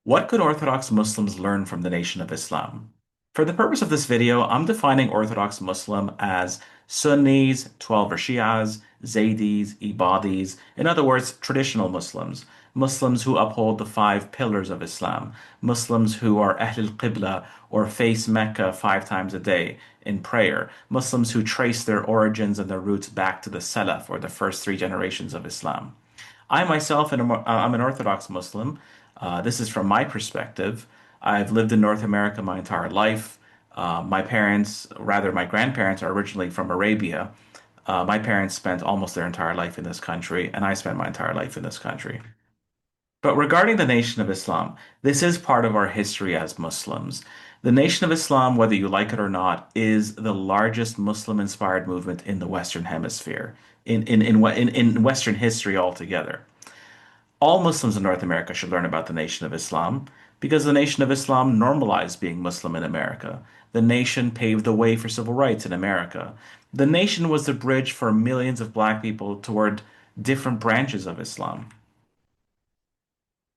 What could Orthodox Muslims learn from the Nation of Islam? For the purpose of this video, I'm defining Orthodox Muslim as Sunnis, Twelver Shias, Zaydis, Ibadis, in other words, traditional Muslims, Muslims who uphold the five pillars of Islam, Muslims who are Ahlul Qibla or face Mecca 5 times a day in prayer, Muslims who trace their origins and their roots back to the Salaf or the first 3 generations of Islam. I myself I'm an Orthodox Muslim. This is from my perspective. I've lived in North America my entire life. My parents, rather my grandparents, are originally from Arabia. My parents spent almost their entire life in this country, and I spent my entire life in this country. But regarding the Nation of Islam, this is part of our history as Muslims. The Nation of Islam, whether you like it or not, is the largest Muslim-inspired movement in the Western Hemisphere, in Western history altogether. All Muslims in North America should learn about the Nation of Islam because the Nation of Islam normalized being Muslim in America. The nation paved the way for civil rights in America. The nation was the bridge for millions of black people toward different branches of Islam.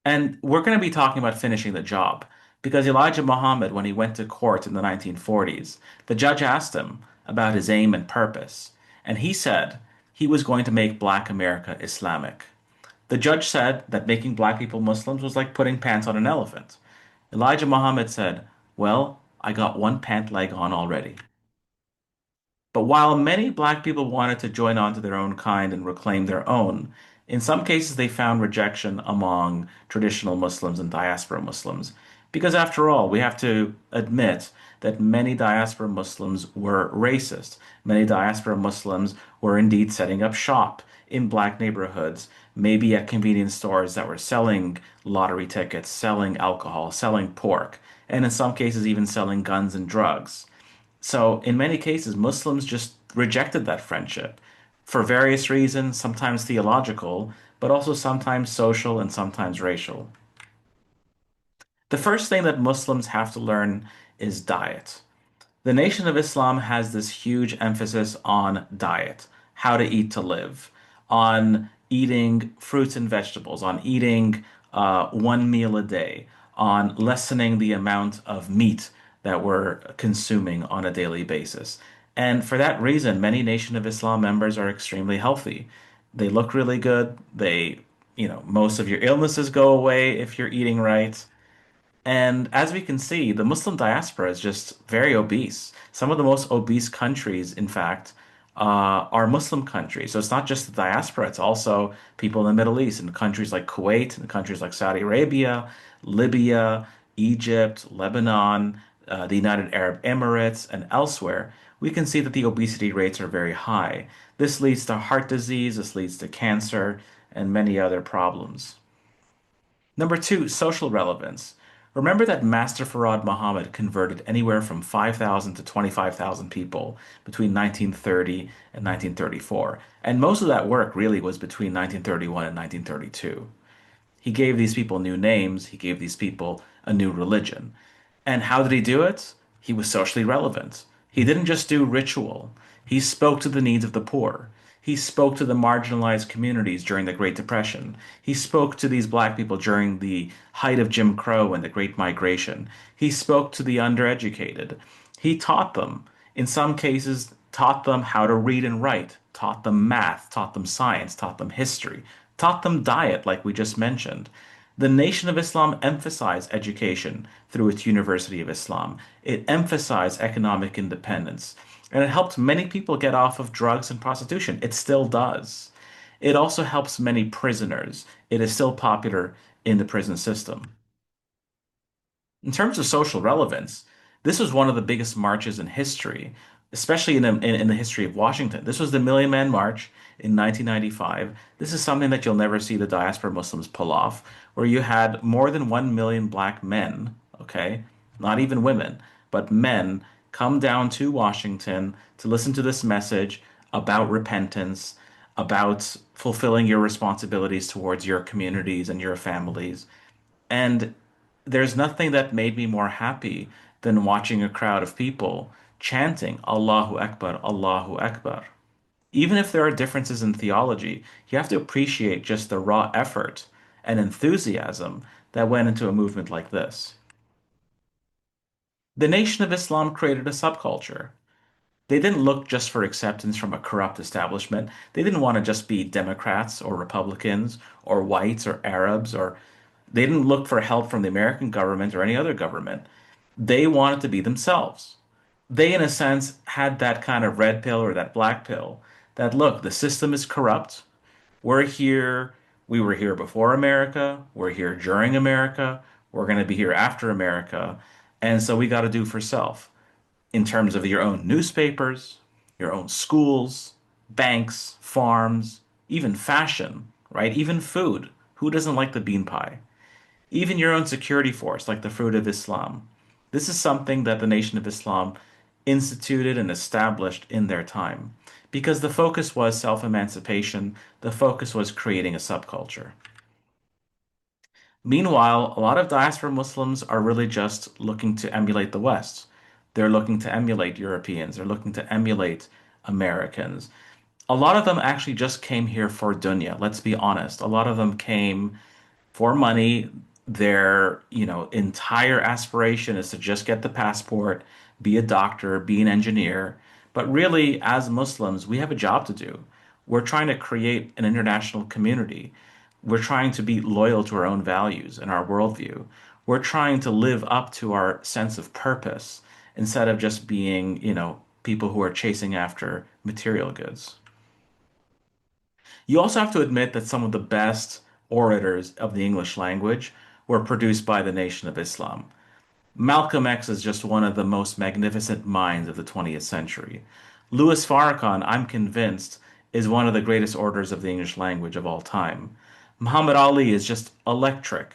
And we're going to be talking about finishing the job because Elijah Muhammad, when he went to court in the 1940s, the judge asked him about his aim and purpose, and he said he was going to make Black America Islamic. The judge said that making black people Muslims was like putting pants on an elephant. Elijah Muhammad said, well, I got one pant leg on already. But while many black people wanted to join on to their own kind and reclaim their own, in some cases they found rejection among traditional Muslims and diaspora Muslims. Because after all, we have to admit that many diaspora Muslims were racist. Many diaspora Muslims were indeed setting up shop in black neighborhoods, maybe at convenience stores that were selling lottery tickets, selling alcohol, selling pork, and in some cases even selling guns and drugs. So, in many cases, Muslims just rejected that friendship for various reasons, sometimes theological, but also sometimes social and sometimes racial. The first thing that Muslims have to learn is diet. The Nation of Islam has this huge emphasis on diet, how to eat to live, on eating fruits and vegetables, on eating one meal a day, on lessening the amount of meat that we're consuming on a daily basis. And for that reason, many Nation of Islam members are extremely healthy. They look really good. Most of your illnesses go away if you're eating right. And as we can see, the Muslim diaspora is just very obese. Some of the most obese countries, in fact, are Muslim countries. So it's not just the diaspora, it's also people in the Middle East, in countries like Kuwait, and countries like Saudi Arabia, Libya, Egypt, Lebanon, the United Arab Emirates, and elsewhere. We can see that the obesity rates are very high. This leads to heart disease, this leads to cancer, and many other problems. Number two, social relevance. Remember that Master Farad Muhammad converted anywhere from 5,000 to 25,000 people between 1930 and 1934. And most of that work really was between 1931 and 1932. He gave these people new names, he gave these people a new religion. And how did he do it? He was socially relevant. He didn't just do ritual, he spoke to the needs of the poor. He spoke to the marginalized communities during the Great Depression. He spoke to these black people during the height of Jim Crow and the Great Migration. He spoke to the undereducated. He taught them, in some cases, taught them how to read and write, taught them math, taught them science, taught them history, taught them diet, like we just mentioned. The Nation of Islam emphasized education through its University of Islam. It emphasized economic independence, and it helped many people get off of drugs and prostitution. It still does. It also helps many prisoners. It is still popular in the prison system. In terms of social relevance, this was one of the biggest marches in history, especially in the history of Washington. This was the Million Man March in 1995. This is something that you'll never see the diaspora Muslims pull off, where you had more than 1 million black men, okay, not even women, but men come down to Washington to listen to this message about repentance, about fulfilling your responsibilities towards your communities and your families. And there's nothing that made me more happy than watching a crowd of people chanting Allahu Akbar, Allahu Akbar. Even if there are differences in theology, you have to appreciate just the raw effort and enthusiasm that went into a movement like this. The Nation of Islam created a subculture. They didn't look just for acceptance from a corrupt establishment. They didn't want to just be Democrats or Republicans or whites or Arabs, or they didn't look for help from the American government or any other government. They wanted to be themselves. They, in a sense, had that kind of red pill or that black pill that, look, the system is corrupt. We're here. We were here before America. We're here during America. We're going to be here after America. And so we got to do for self in terms of your own newspapers, your own schools, banks, farms, even fashion, right? Even food. Who doesn't like the bean pie? Even your own security force, like the Fruit of Islam. This is something that the Nation of Islam instituted and established in their time because the focus was self-emancipation, the focus was creating a subculture. Meanwhile, a lot of diaspora Muslims are really just looking to emulate the West. They're looking to emulate Europeans. They're looking to emulate Americans. A lot of them actually just came here for dunya. Let's be honest. A lot of them came for money. Their, entire aspiration is to just get the passport, be a doctor, be an engineer. But really, as Muslims, we have a job to do. We're trying to create an international community. We're trying to be loyal to our own values and our worldview. We're trying to live up to our sense of purpose instead of just being, people who are chasing after material goods. You also have to admit that some of the best orators of the English language were produced by the Nation of Islam. Malcolm X is just one of the most magnificent minds of the 20th century. Louis Farrakhan, I'm convinced, is one of the greatest orators of the English language of all time. Muhammad Ali is just electric.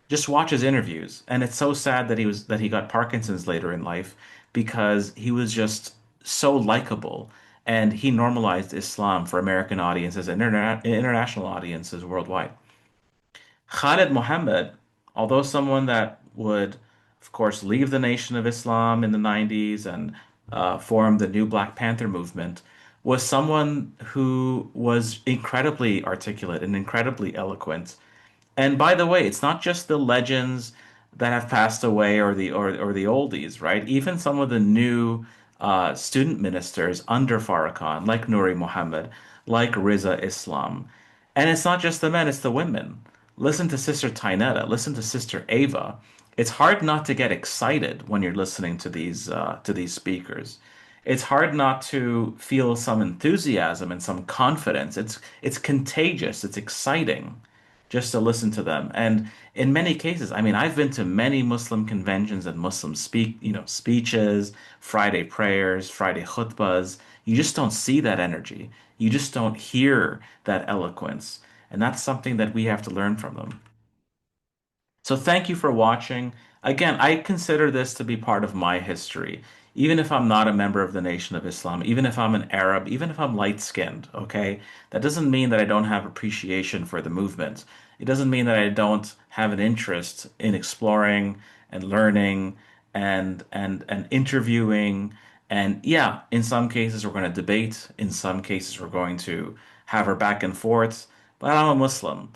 Just watch his interviews, and it's so sad that he got Parkinson's later in life because he was just so likable and he normalized Islam for American audiences and international audiences worldwide. Khalid Mohammed, although someone that would, of course, leave the Nation of Islam in the 90s and form the new Black Panther movement, was someone who was incredibly articulate and incredibly eloquent. And by the way, it's not just the legends that have passed away or the oldies, right? Even some of the new student ministers under Farrakhan, like Nuri Muhammad, like Riza Islam. And it's not just the men, it's the women. Listen to Sister Tainetta, listen to Sister Ava. It's hard not to get excited when you're listening to these speakers. It's hard not to feel some enthusiasm and some confidence. It's contagious. It's exciting just to listen to them. And in many cases, I mean, I've been to many Muslim conventions and Muslim speeches, Friday prayers, Friday khutbas. You just don't see that energy. You just don't hear that eloquence. And that's something that we have to learn from them. So thank you for watching. Again, I consider this to be part of my history. Even if I'm not a member of the Nation of Islam, even if I'm an Arab, even if I'm light-skinned, okay? That doesn't mean that I don't have appreciation for the movement. It doesn't mean that I don't have an interest in exploring and learning and interviewing. And yeah, in some cases we're going to debate. In some cases we're going to have our back and forth. But I'm a Muslim.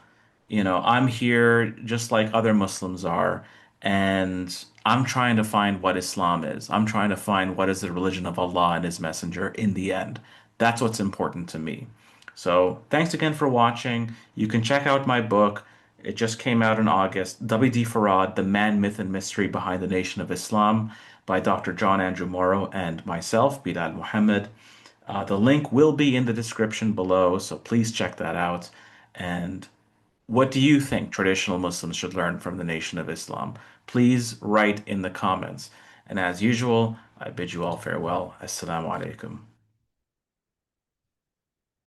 I'm here just like other Muslims are, and I'm trying to find what Islam is. I'm trying to find what is the religion of Allah and His Messenger in the end. That's what's important to me. So, thanks again for watching. You can check out my book. It just came out in August, W.D. Farad, The Man, Myth, and Mystery Behind the Nation of Islam by Dr. John Andrew Morrow and myself, Bilal Muhammad. The link will be in the description below, so please check that out. And what do you think traditional Muslims should learn from the Nation of Islam? Please write in the comments. And as usual, I bid you all farewell. Assalamu alaikum.